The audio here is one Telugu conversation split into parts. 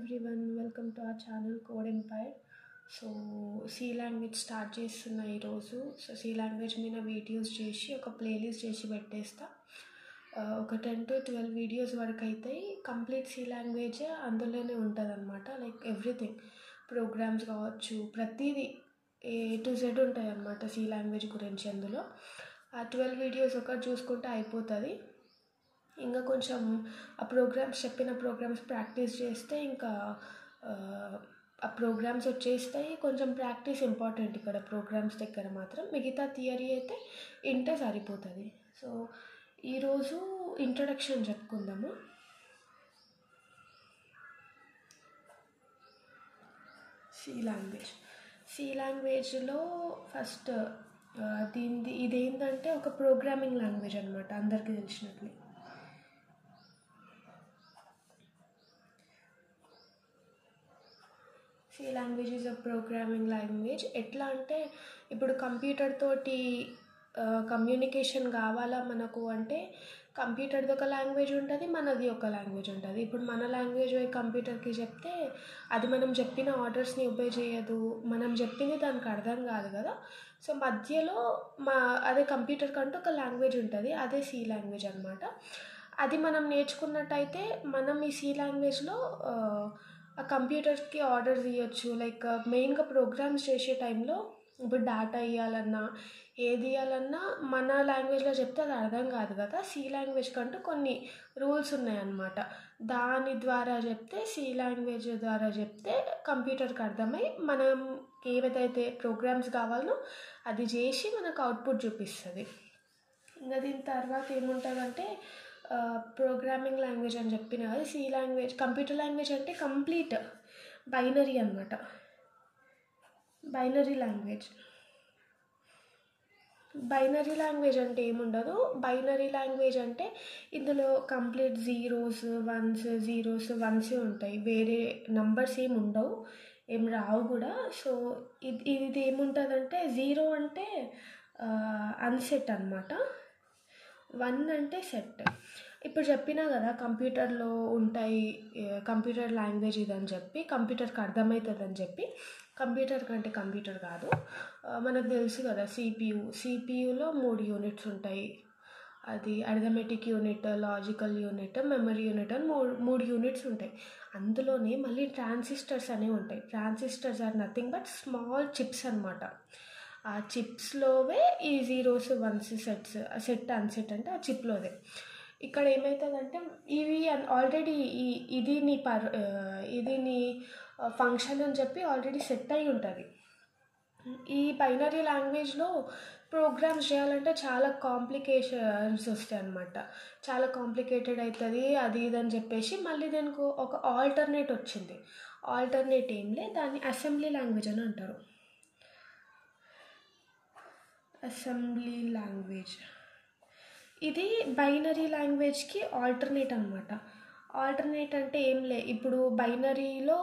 everyone, welcome to our channel Code Empire. So C language start చేస్తున్న ఈరోజు. సో సి లాంగ్వేజ్ మీద వీడియోస్ చేసి ఒక ప్లేలిస్ట్ చేసి పెట్టేస్తా. ఒక 10 to 12 వీడియోస్ వరకు అవుతాయి. కంప్లీట్ సి లాంగ్వేజ్ అందులోనే ఉంటుంది అనమాట. లైక్ ఎవ్రీథింగ్, ప్రోగ్రామ్స్ కావచ్చు, ప్రతిదీ A to Z ఉంటాయి అన్నమాట సి లాంగ్వేజ్ గురించి. అందులో ఆ 12 వీడియోస్ ఒకటి చూసుకుంటే అయిపోతుంది. ఇంకా కొంచెం ఆ ప్రోగ్రామ్స్ చెప్పిన ప్రోగ్రామ్స్ ప్రాక్టీస్ చేస్తే ఇంకా ఆ ప్రోగ్రామ్స్ వచ్చేస్తాయి. కొంచెం ప్రాక్టీస్ ఇంపార్టెంట్ ఇక్కడ ప్రోగ్రామ్స్ దగ్గర మాత్రం. మిగతా థియరీ అయితే ఇంటే సరిపోతుంది. సో ఈరోజు ఇంట్రొడక్షన్ చెప్పుకుందాము. సి లాంగ్వేజ్లో ఫస్ట్ ఇదేంటంటే ఒక ప్రోగ్రామింగ్ లాంగ్వేజ్ అనమాట, అందరికీ తెలిసినట్లే. C language is a programming language. ఎట్లా అంటే ఇప్పుడు కంప్యూటర్ తోటి కమ్యూనికేషన్ కావాలా మనకు అంటే కంప్యూటర్ది ఒక లాంగ్వేజ్ ఉంటుంది, మనది ఒక లాంగ్వేజ్ ఉంటుంది. ఇప్పుడు మన లాంగ్వేజ్ కంప్యూటర్కి చెప్తే అది మనం చెప్పిన ఆర్డర్స్ని ఒబే చేయదు, మనం చెప్పింది దానికి అర్థం కాదు కదా. సో మధ్యలో అదే కంప్యూటర్ కంటూ ఒక లాంగ్వేజ్ ఉంటుంది, అదే సి లాంగ్వేజ్ అనమాట. అది మనం నేర్చుకున్నట్టయితే మనం ఈ సి లాంగ్వేజ్లో ఆ కంప్యూటర్కి ఆర్డర్స్ ఇవ్వచ్చు. లైక్ మెయిన్గా ప్రోగ్రామ్స్ చేసే టైంలో ఇప్పుడు డేటా ఇవ్వాలన్నా ఏది ఇవ్వాలన్నా మన లాంగ్వేజ్లో చెప్తే అది అర్థం కాదు కదా. సి లాంగ్వేజ్ కంటూ కొన్ని రూల్స్ ఉన్నాయన్నమాట. దాని ద్వారా చెప్తే, సి లాంగ్వేజ్ ద్వారా చెప్తే కంప్యూటర్కి అర్థమై మనం ఏదైతే ప్రోగ్రామ్స్ కావాలో అది చేసి మనకు అవుట్పుట్ చూపిస్తుంది. ఇంకా దీని తర్వాత ఏముంటుందంటే ప్రోగ్రామింగ్ లాంగ్వేజ్ అని చెప్పిన కదా. సి లాంగ్వేజ్ కంప్యూటర్ లాంగ్వేజ్ అంటే కంప్లీట్ బైనరీ అనమాట. బైనరీ లాంగ్వేజ్ అంటే ఏముండదు. బైనరీ లాంగ్వేజ్ అంటే ఇందులో కంప్లీట్ జీరోస్ వన్స్ ఉంటాయి, వేరే నంబర్స్ ఏమి ఉండవు, ఏం రావు కూడా. సో ఇది ఏముంటుందంటే జీరో అంటే అన్సెట్ అనమాట, 1 అంటే సెట్. ఇప్పుడు చెప్పినా కదా కంప్యూటర్లో ఉంటాయి, కంప్యూటర్ లాంగ్వేజ్ ఇదని చెప్పి, కంప్యూటర్కి అర్థమవుతుంది అని చెప్పి. కంప్యూటర్ కంటే కంప్యూటర్ కాదు, మనకు తెలుసు కదా సిపియులో 3 యూనిట్స్ ఉంటాయి. అది arithmetic unit, logical unit, memory unit అని 3 యూనిట్స్ ఉంటాయి. అందులోనే మళ్ళీ ట్రాన్సిస్టర్స్ అనేవి ఉంటాయి. Transistors are nothing but small chips అనమాట. ఆ చిప్స్లోవే ఈ జీరోస్ వన్స్ సెట్ అన్సెట్ అంటే ఆ చిప్లోదే. ఇక్కడ ఏమవుతుందంటే ఇవి ఆల్రెడీ ఇది నీ ఫంక్షన్ అని చెప్పి ఆల్రెడీ సెట్ అయి ఉంటుంది. ఈ బైనరీ లాంగ్వేజ్లో ప్రోగ్రామ్స్ చేయాలంటే చాలా కాంప్లికేషన్స్ వస్తాయి అన్నమాట. చాలా కాంప్లికేటెడ్ అవుతుంది అది ఇదని చెప్పేసి మళ్ళీ దానికి ఒక ఆల్టర్నేట్ వచ్చింది. ఆల్టర్నేట్ ఏం లే, దాన్ని అసెంబ్లీ లాంగ్వేజ్ అని అంటారు. అసెంబ్లీ లాంగ్వేజ్ ఇది బైనరీ లాంగ్వేజ్కి ఆల్టర్నేట్ అనమాట. ఆల్టర్నేట్ అంటే ఏం లే, ఇప్పుడు బైనరీలో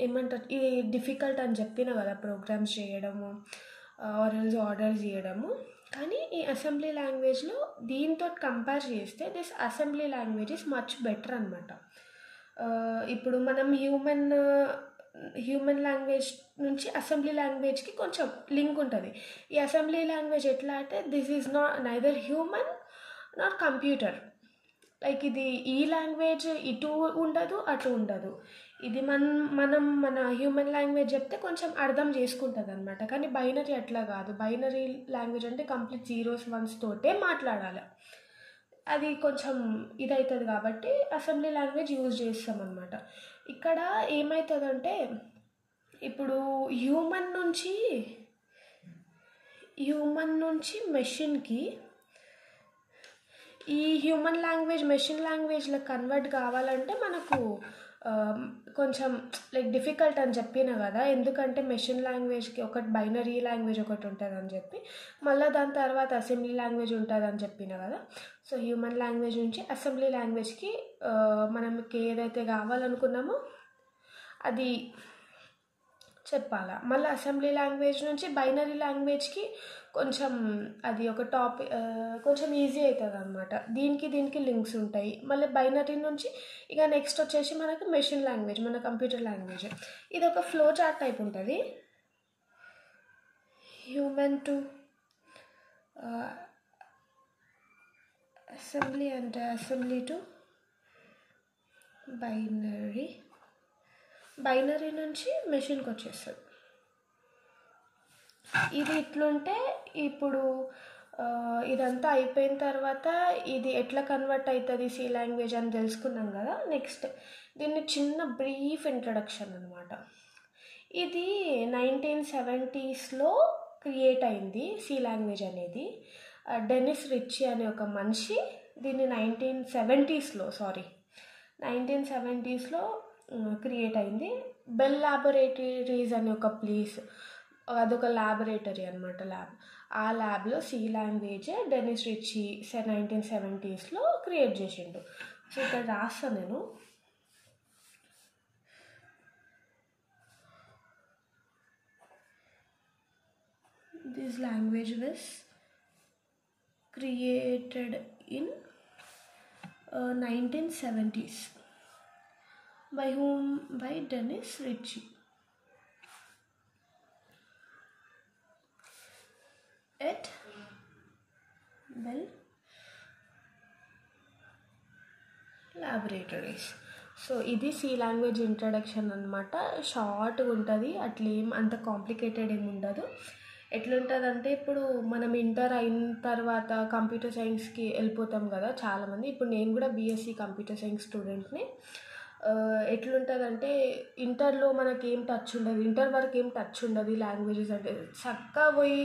ఏమంటారు, ఇది డిఫికల్ట్ అని చెప్పిన కదా ప్రోగ్రామ్స్ చేయడము, ఆర్డర్స్ చేయడము. కానీ ఈ అసెంబ్లీ లాంగ్వేజ్లో దీంతో కంపేర్ చేస్తే this assembly language is much better అనమాట. ఇప్పుడు మనం హ్యూమన్ లాంగ్వేజ్ నుంచి అసెంబ్లీ లాంగ్వేజ్కి కొంచెం లింక్ ఉంటుంది. ఈ అసెంబ్లీ లాంగ్వేజ్ ఎట్లా అంటే this is neither human not computer. Like ఇది ఈ లాంగ్వేజ్ ఇటు ఉండదు అటు ఉండదు. ఇది మన హ్యూమన్ లాంగ్వేజ్ చెప్తే కొంచెం అర్థం చేసుకుంటుంది అనమాట. కానీ బైనరీ అట్లా కాదు. బైనరీ లాంగ్వేజ్ అంటే కంప్లీట్ జీరోస్ వన్స్ తోటే మాట్లాడాలి. అది కొంచెం ఇదవుతుంది కాబట్టి అసెంబ్లీ లాంగ్వేజ్ యూజ్ చేస్తామన్నమాట. ఇక్కడ ఏమవుతుందంటే ఇప్పుడు హ్యూమన్ నుంచి మెషిన్కి ఈ హ్యూమన్ లాంగ్వేజ్ మెషిన్ లాంగ్వేజ్లో కన్వర్ట్ కావాలంటే మనకు కొంచెం లైక్ డిఫికల్ట్ అని చెప్పిన కదా. ఎందుకంటే మెషిన్ లాంగ్వేజ్కి ఒకటి బైనరీ లాంగ్వేజ్ ఒకటి ఉంటుంది అని చెప్పి, మళ్ళీ దాని తర్వాత అసెంబ్లీ లాంగ్వేజ్ ఉంటుంది అని చెప్పిన కదా. సో హ్యూమన్ లాంగ్వేజ్ నుంచి అసెంబ్లీ లాంగ్వేజ్కి మనకి ఏదైతే కావాలనుకున్నామో అది చెప్పాలా. మళ్ళీ అసెంబ్లీ లాంగ్వేజ్ నుంచి బైనరీ లాంగ్వేజ్కి కొంచెం అది ఒక కొంచెం ఈజీ అవుతుంది అనమాట. దీనికి లింక్స్ ఉంటాయి. మళ్ళీ బైనరీ నుంచి ఇక నెక్స్ట్ వచ్చేసి మనకి మెషిన్ లాంగ్వేజ్, మన కంప్యూటర్ లాంగ్వేజ్. ఇది ఒక ఫ్లో చార్ట్ టైప్ ఉంటుంది. Human to assembly and assembly to binary నుంచి మెషిన్కి వచ్చేస్తుంది. ఇది ఇట్లుంటే ఇప్పుడు ఇదంతా అయిపోయిన తర్వాత ఇది ఎట్లా కన్వర్ట్ అవుతుంది సి లాంగ్వేజ్ అని తెలుసుకున్నాం కదా. నెక్స్ట్ దీన్ని చిన్న బ్రీఫ్ ఇంట్రడక్షన్ అనమాట. ఇది 1970s క్రియేట్ అయింది సి లాంగ్వేజ్ అనేది. డెనిస్ రిచీ అనే ఒక మనిషి దీన్ని 1970s క్రియేట్ అయింది. బెల్ ల్యాబొరేటరీస్ అనే ఒక ప్లేస్, అదొక ల్యాబొరేటరీ అనమాట, ల్యాబ్. ఆ ల్యాబ్లో C language Dennis Ritchie 1970s create చేసిండు. సో ఇక్కడ రాస్తాను నేను. This language was created in 1970s. By whom? By Denis Ritchie. At Bell Laboratories. So ఇది సి లాంగ్వేజ్ ఇంట్రడక్షన్ అనమాట. షార్ట్గా ఉంటుంది, అట్లేం అంత కాంప్లికేటెడ్ ఏమి ఉండదు. ఎట్లుంటుందంటే ఇప్పుడు మనం ఇంటర్ అయిన తర్వాత కంప్యూటర్ సైన్స్కి వెళ్ళిపోతాం కదా చాలామంది. ఇప్పుడు నేను కూడా బీఎస్సీ కంప్యూటర్ సైన్స్ స్టూడెంట్ని. ఎట్లుంటుందంటే ఇంటర్లో మనకి ఏం టచ్ ఉండదు, ఇంటర్ వరకు ఏం టచ్ ఉండదు లాంగ్వేజెస్ అంటే. చక్కగా పోయి